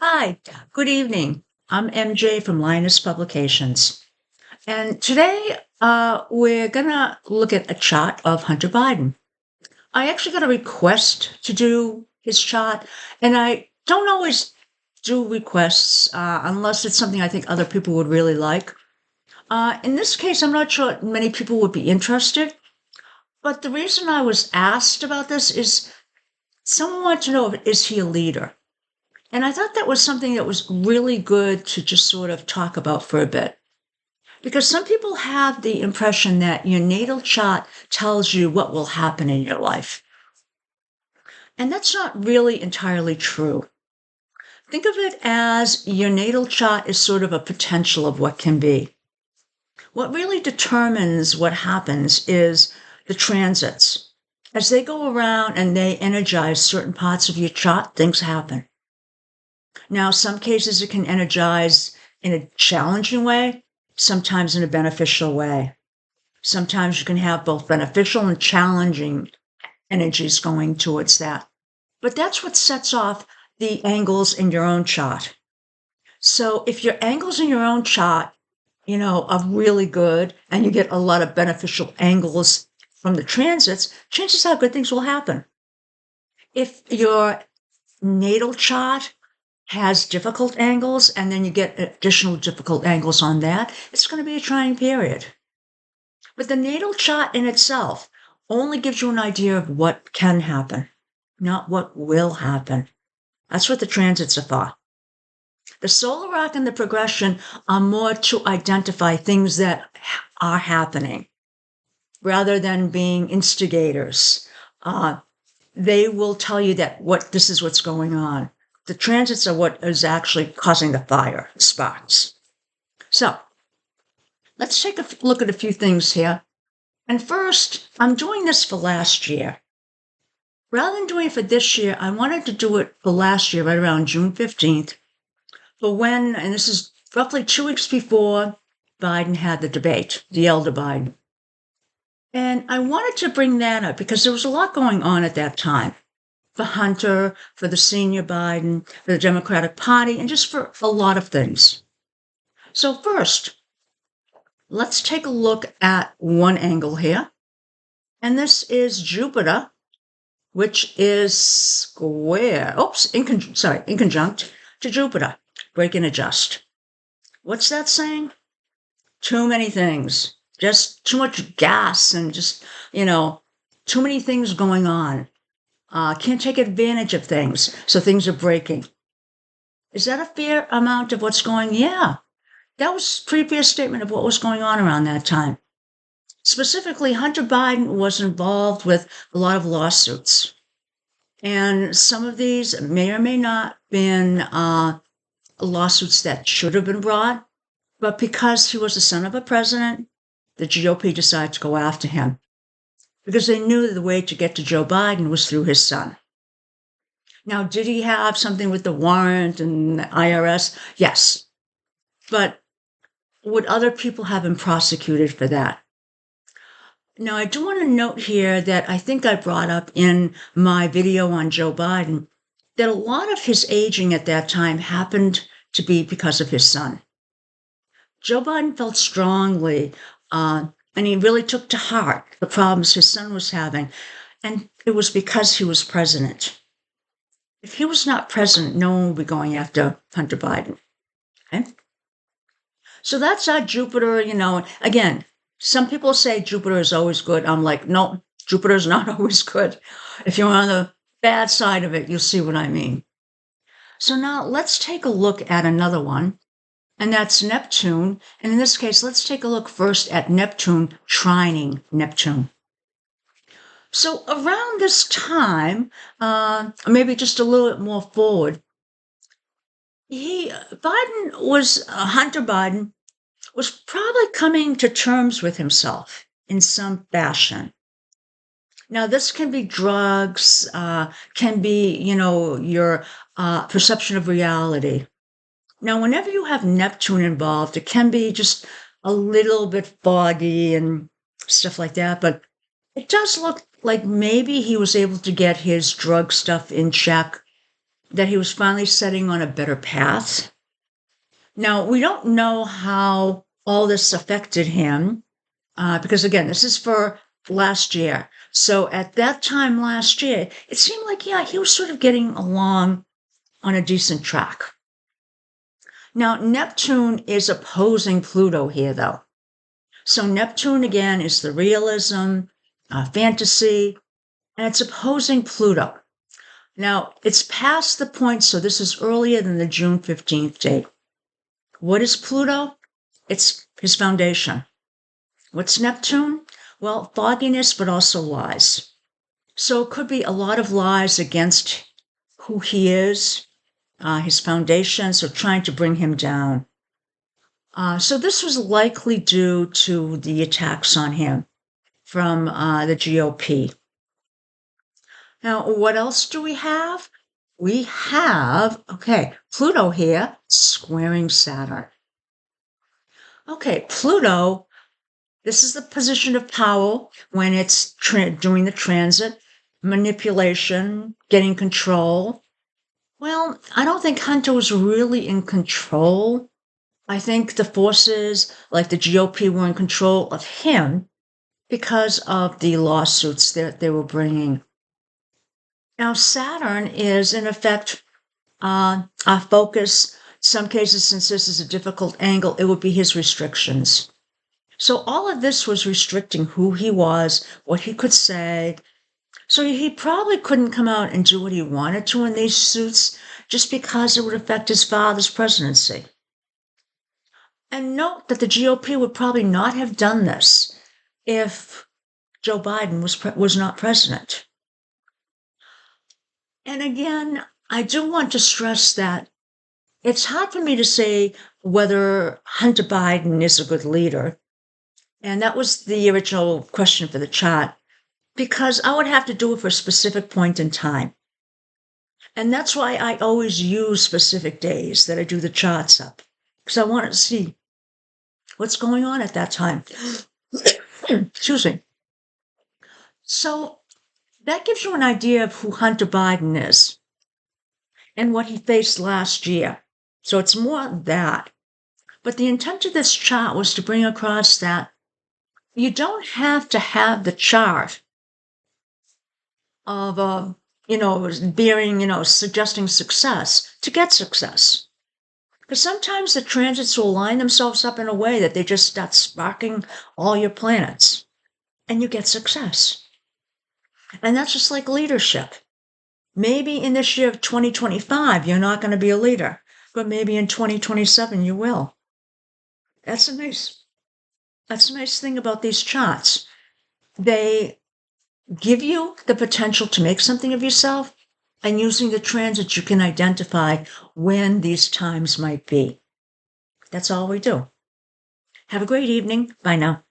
Hi, good evening. I'm MJ from Linus Publications. And today we're going to look at a chart of Hunter Biden. I actually got a request to do his chart, and I don't always do requests unless it's something I think other people would really like. In this case, I'm not sure many people would be interested, but the reason I was asked about this is someone wanted to know, is he a leader? And I thought that was something that was really good to just sort of talk about for a bit. Because some people have the impression that your natal chart tells you what will happen in your life. And that's not really entirely true. Think of it as your natal chart is sort of a potential of what can be. What really determines what happens is the transits. As they go around and they energize certain parts of your chart, things happen. Now, some cases it can energize in a challenging way, sometimes in a beneficial way. Sometimes you can have both beneficial and challenging energies going towards that. But that's what sets off the angles in your own chart. So if your angles in your own chart, are really good and you get a lot of beneficial angles from the transits, chances are good things will happen. If your natal chart has difficult angles and then you get additional difficult angles on that, it's going to be a trying period. But the natal chart in itself only gives you an idea of what can happen, not what will happen. That's what the transits are for. The solar arc and the progression are more to identify things that are happening rather than being instigators. They will tell you that this is what's going on. The transits are what is actually causing the fire, the sparks. So let's take a look at a few things here. And first, I'm doing this for last year. Rather than doing it for this year, I wanted to do it for last year, right around June 15th, and this is roughly 2 weeks before Biden had the debate, the elder Biden. And I wanted to bring that up because there was a lot going on at that time. For Hunter, for the senior Biden, for the Democratic Party, and just for a lot of things. So first, let's take a look at one angle here. And this is Jupiter, which is in conjunct to Jupiter. Break and adjust. What's that saying? Too many things. Just too much gas and just, too many things going on. Can't take advantage of things, so things are breaking. Is that a fair amount of what's going? Yeah, that was a pretty fair statement of what was going on around that time. Specifically, Hunter Biden was involved with a lot of lawsuits. And some of these may or may not have been lawsuits that should have been brought, but because he was the son of a president, the GOP decided to go after him. Because they knew the way to get to Joe Biden was through his son. Now, did he have something with the warrant and the IRS? Yes. But would other people have been prosecuted for that? Now, I do want to note here that I think I brought up in my video on Joe Biden that a lot of his aging at that time happened to be because of his son. Joe Biden felt strongly and he really took to heart the problems his son was having. And it was because he was president. If he was not president, no one would be going after Hunter Biden. Okay? So that's our Jupiter, Again, some people say Jupiter is always good. I'm like, no, Jupiter is not always good. If you're on the bad side of it, you'll see what I mean. So now let's take a look at another one. And that's Neptune. And in this case, let's take a look first at Neptune trining Neptune. So around this time, maybe just a little bit more forward, Hunter Biden was probably coming to terms with himself in some fashion. Now, this can be drugs, can be, your perception of reality. Now, whenever you have Neptune involved, it can be just a little bit foggy and stuff like that, but it does look like maybe he was able to get his drug stuff in check. that he was finally setting on a better path. Now, we don't know how all this affected him, because again, this is for last year. So at that time last year, it seemed like, yeah, he was sort of getting along on a decent track. Now, Neptune is opposing Pluto here, though. So Neptune, again, is the realism, fantasy, and it's opposing Pluto. Now, it's past the point, so this is earlier than the June 15th date. What is Pluto? It's his foundation. What's Neptune? Well, fogginess, but also lies. So it could be a lot of lies against who he is, his foundation, so trying to bring him down. So this was likely due to the attacks on him from the GOP. Now, what else do we have? We have, Pluto here squaring Saturn. Okay, Pluto, this is the position of power when it's doing the transit, manipulation, getting control. Well, I don't think Hunter was really in control. I think the forces like the GOP were in control of him because of the lawsuits that they were bringing. Now, Saturn is, in effect, our focus. Some cases, since this is a difficult angle, it would be his restrictions. So all of this was restricting who he was, what he could say. So he probably couldn't come out and do what he wanted to in these suits just because it would affect his father's presidency. And note that the GOP would probably not have done this if Joe Biden was not president. And again, I do want to stress that it's hard for me to say whether Hunter Biden is a good leader. And that was the original question for the chart, because I would have to do it for a specific point in time. And that's why I always use specific days that I do the charts up, because I want to see what's going on at that time. Excuse me. So that gives you an idea of who Hunter Biden is and what he faced last year. So it's more that. But the intent of this chart was to bring across that you don't have to have the chart of, bearing, suggesting success to get success. Because sometimes the transits will line themselves up in a way that they just start sparking all your planets and you get success. And that's just like leadership. Maybe in this year of 2025, you're not going to be a leader, but maybe in 2027, you will. That's a nice thing about these charts. They give you the potential to make something of yourself, and using the transits, you can identify when these times might be. That's all we do. Have a great evening. Bye now.